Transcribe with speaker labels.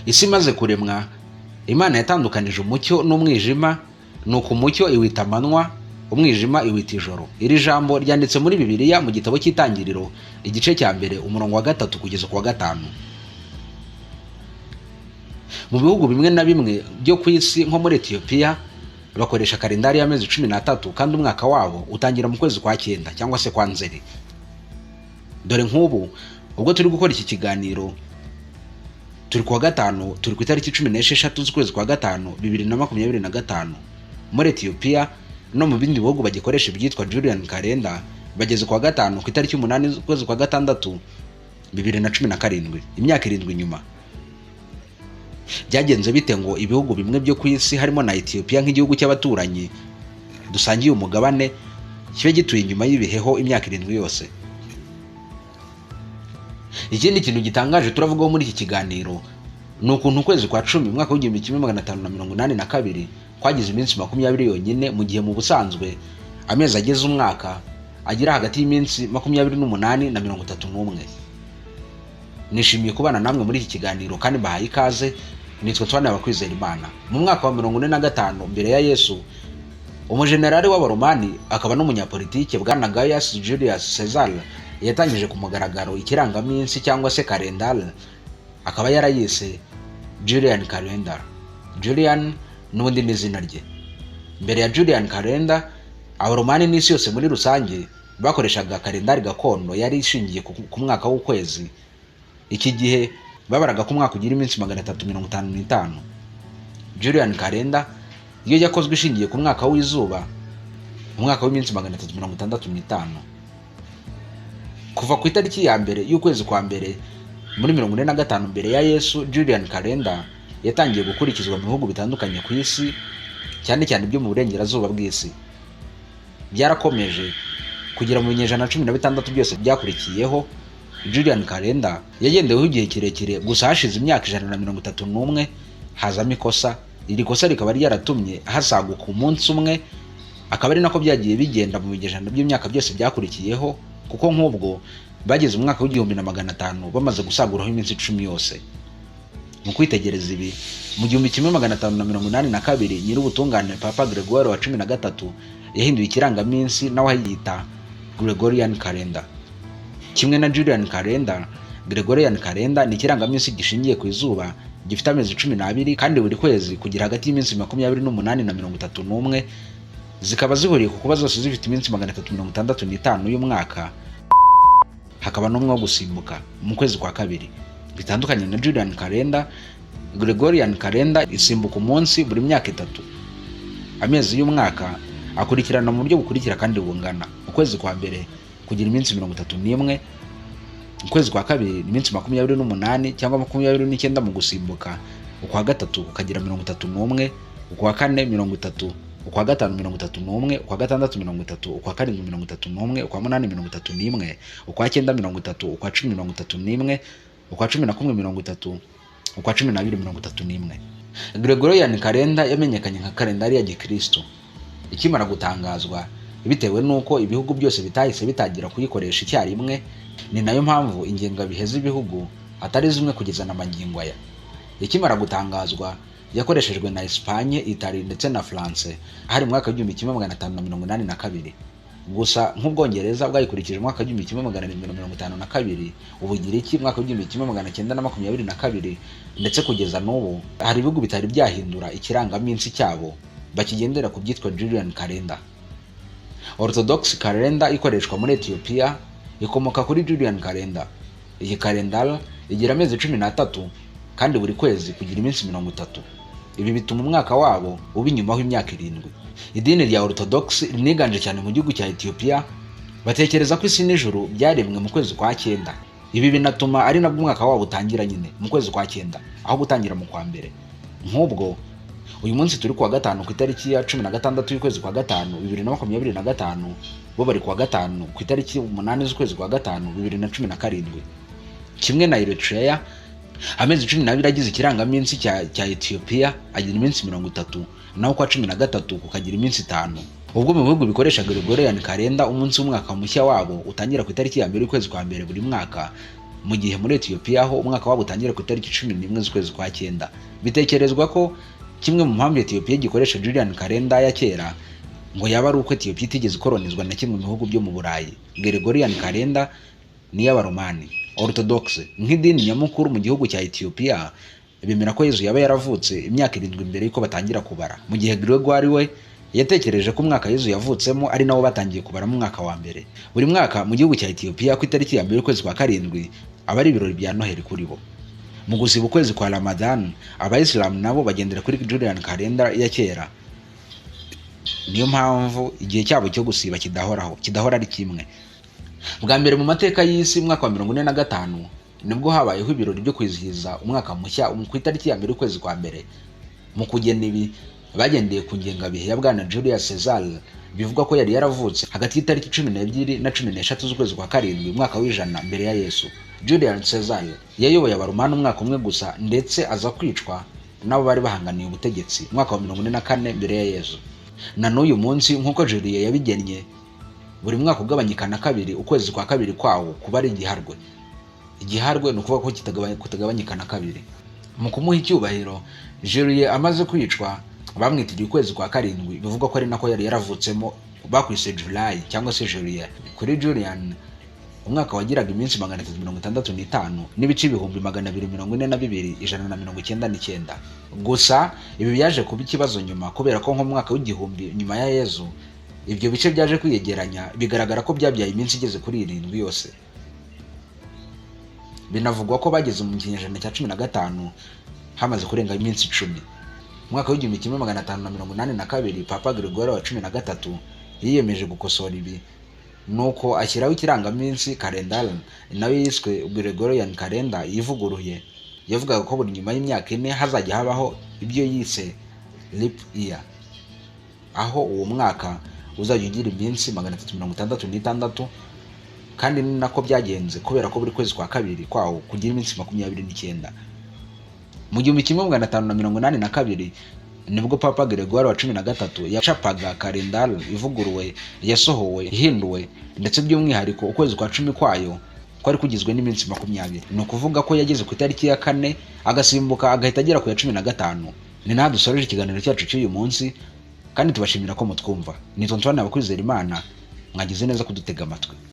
Speaker 1: Isi imaze kuremwa, Imana yatandukanije umucyo n'umwijima, nuko umucyo iwita amanywa, umwijima iwita ijoro. Iri jambo ryanditse muri Bibiliya mu gitabo cy'Itangiriro igice cya mbere umurongo wa 3 kugeza ku wa 5. Mu bihugu bimwe na bimwe byo ku isi nko muri Ethiopia bakoresha kalendari y'amezi 13 kandi umwaka wabo utangira mu kwezi kwa 9 cyangwa se kwa Nzeri. Dore nk'ubu ubwo turi gukora iki kiganiro turi ku wa 5, turi ku itariki 16 z'ukwezi kwa 5 2025. Muri Ethiopia no mu bindi bihugu bagikoresha ibyitwa Julian calendar bageze ku wa 5 ku itariki 8 z'ukwezi kwa 6 2017, imyaka 7 nyuma. Byagenze bite ngo ibihugu bimwe byo ku isi harimo na Ethiopia nk'igihugu cy'abaturanyi dusangiye umugabane kibe gituye inyuma y'ibiheho imyaka 7 yose? Ikindi kintu gitangaje turavugaho muri iki kiganiro ni ukuntu ukwezi kwa 10 mwaka w'1582 kwagize iminsi 20 yonyine, mu gihe mu busanzwe amezi ageze umwaka agira hagati y'iminsi 28 na 31. Nishimiye kubana namwe muri iki kiganiro kandi bahaye ikaze. Nitwe Twana Abakwizera Imana. Mu mwaka wa 45 mbere ya Yesu, umujenerali w'Abaromani akaba n'umunyapolitike Bwana Gaius Julius Caesar yatangije ku mugaragaro ikirangaminsi cyangwa se kalendari, akaba yarayise Julian calendar. Julian n'ubundi n'izina rye. Mbere ya Julian calendar, Abaromani n'isi yose muri rusange bakoreshaga kalendari gakondo yari ishingiye ku mwaka w'ukwezi. Iki gihe babaraga ku mwaka ugira iminsi 355. Julian calendar iyo yakozwe ishingiye ku mwaka w'izuba, umwaka w'iminsi 365. Kuva ku itariki ya mbere y'ukwezi kwa mbere muri 45 mbere ya Yesu, Julian calendar yatangiye gukurikizwa mu bihugu bitandukanye ku isi, cyane cyane byo mu burengerazuba bw'isi. Byarakomeje kugira mu binyejana 16 byose byakurikiyeho. Julian calendar yagendeweho igihe kirekire, gusa hashize imyaka 131 hazamo ikosa. Iri kosa rikaba ryaratumye hasaguka umunsi umwe, akaba ari nako byagiye bigenda mu binyejana by'imyaka byose byakurikiyeho, kuko nk'ubwo bageze umwaka w'1500 bamaze gusaguraho iminsi 10 yose. Mu kwitegereza ibi, mu 1582 nyir'ubutungane Papa Gregoire wa 13 yahinduye ikirangaminsi nawe yita Gregorian calendar. Kimwe na Julian calendar, Gregorian calendar ni ikirangaminsi gishingiye ku izuba, gifite amezi 12 kandi buri kwezi kugira hagati y'iminsi 28 na 31, zikaba zihuriye ku kuba zose zifite iminsi 365 y'umwaka, hakaba n'umwe wo gusimbuka mu kwezi kwa 2. Bitandukanye na Julian calendar, Gregorian calendar isimbuka umunsi buri myaka 3. Amezi y'umwaka akurikirana mu buryo bukurikira kandi bungana. Ukwezi kwa mbere kugira iminsi 31, ukwezi kwa 2 iminsi 28 cyangwa 29 mu gusimbuka, ukwa gatatu ukagira 31, ukwa 4 30, ukwa 5 31, ukwa 6 30, ukwa 7 31, ukwa 8 31, ukwa 9 30, ukwa 10 31, ukwa 11 30, ukwa 12 31. Gregorian calendar yamenyekanye nka kalendari ya Gikristo ikimara gutangazwa, bitewe nuko ibihugu byose bitahise bitagira kuyikoresha icyarimwe. Ni nayo mpamvu ingengabihe z'ibihugu atari zimwe kugeza na magingo aya. Ikimara gutangazwa yakoreshejwe na Espagne, Italy ndetse na France hari mu mwaka w'1582. Gusa nk'Ubwongereza bwayikurikije mu mwaka w'1752, Ubugiriki mu mwaka w'1922, ndetse kugeza n'ubu hari ibihugu bitari byahindura ikirangaminsi cyabo bakigendera ku byitwa Julian calendar. Orthodox calendar ikoreshwa muri Ethiopia ikomoka kuri Julian calendar. Iyi calendar igira amezi 13 kandi buri kwezi kugira iminsi 30. Ibi bituma umwaka wabo uba inyumaho imyaka 7. Idini rya Orthodox riniganje cyane mu gihugu cya Ethiopia, batekereza ko isi n'ijuru byaremwe mu kwezi kwa 9. Ibi binatuma ari nabwo umwaka wabo utangira nyine mu kwezi kwa 9 aho gutangira mu kwa mbere. Nk'ubwo uyu munsi turi kuwa 5 ku itariki ya 16 y'ukwezi kwa 5 2025, bo bari kuwa 5 ku itariki 8 z'ukwezi kwa 5 2017. Kimwe na Eritrea, amezi 12 agize ikirangaminsi cya Ethiopia agira iminsi 30, naho kwa 13 kukagira iminsi 5. Ubwo mu bihugu bikoresha Gregorian calendar, umunsi w'umwaka mushya wabo utangira ku itariki ya mbere y'ukwezi kwa mbere buri mwaka, mu gihe muri Ethiopia ho umwaka wabo utangira ku itariki 11 z'ukwezi kwa cyenda. Bitekerezwa ko kimwe mu mpamvu Ethiopia gikoresha Julian calendar ya kera ngo yaba ari uko Ethiopia itigeze ikolonizwa na kimwe mu bihugu byo mu Burayi. Gregorian calendar ni y'Abaromani Orthodox nk'idini nyamukuru mu gihugu cya Ethiopia. Bemera ko Yesu yaba yaravutse imyaka 7 mbere yuko batangira kubara, mu gihe Gregoire we yatekereje ko umwaka Yesu yavutsemo ari nawo batangiye kubara mu mwaka wa mbere. Buri mwaka mu gihugu cya Ethiopia ku itariki ya mbere y'ukwezi kwa karindwi aba ari ibirori bya Noheli kuri bo. Mu gusiba ukwezi kwa Ramadan, Abayisilamu nabo bagendera kuri Julian calendar ya kera. Niyo mpamvu igihe cyabo cyo gusiba kidahora ari kimwe. Bwa mbere mu mateka y'isi mwaka wa 45 nibwo habayeho ibirori byo kwizihiza umwaka mushya ku itariki ya mbere y'ukwezi kwa mbere. Mu kugena ibi bagendeye ku ngengabihe ya bwana Julius Caesar, bivuga ko yari yaravutse hagati y'itariki 12 na 13 z'ukwezi kwa karindwi umwaka w'ijana mbere ya Yesu. Julius Caesar yayoboye Abaromani umwaka umwe gusa, ndetse aza kwicwa nabo bari bahanganiye ubutegetsi mwaka wa 44 mbere ya Yesu. Na n'uyu munsi nk'uko Julius yabigennye, buri mwaka ugabanyikana kabiri ukwezi kwa kabiri kwawo kuba ari igiharwe. Igiharwe ni ukuvuga ko kutagabanyikana kabiri. Mu kumuha icyubahiro, Julius amaze kwicwa bamwitiriye ukwezi kwa karindwi, bivuga ko ari nako yari yaravutsemo, bakwise July cyangwa se Julius. Kuri Julian umwaka wagiraga iminsi 365 n'ibice 242,199. Gusa ibi byaje kuba ikibazo nyuma, kubera ko nko mu mwaka w'igihumbi nyuma ya Yesu ibyo bice byaje kwiyegeranya, bigaragara ko byabyaye iminsi igeze kuri 7 yose. Binavugwa ko bageze mu kinyejana cya 15 hamaze kurenga iminsi 10. Mwaka w'igihumbi 1582 Papa Gregoire wa 13 yiyemeje gukosora ibi, nuko ashyiraho ikirangaminsi calendar nawe yiswe Gregorian calendar yivuguruye. Yavugaga ko buri nyuma y'imyaka 4 hazajya habaho ibyo yise leap year, aho uwo mwaka uzajya ugira iminsi 366, kandi ni nako byagenze kubera ko buri kwezi kwa kabiri kwawo kugira iminsi 29. Mu 1582 nibwo Papa Gregoire wa 13 yacapaga calendar ivuguruwe yasohowe ihinduwe, ndetse by'umwihariko ukwezi kwa 10 kwayo kwari kugizwe n'iminsi 20. Ni ukuvuga ko yageze ku itariki ya 4 agasimbuka agahita agera ku ya 15. Ni naho dusoreje ikiganiro cyacu cy'uyu munsi, kandi tubashimira ko mutwumva. Ni Tonto Nabakwizera Imana, mwagize neza kudutega amatwi.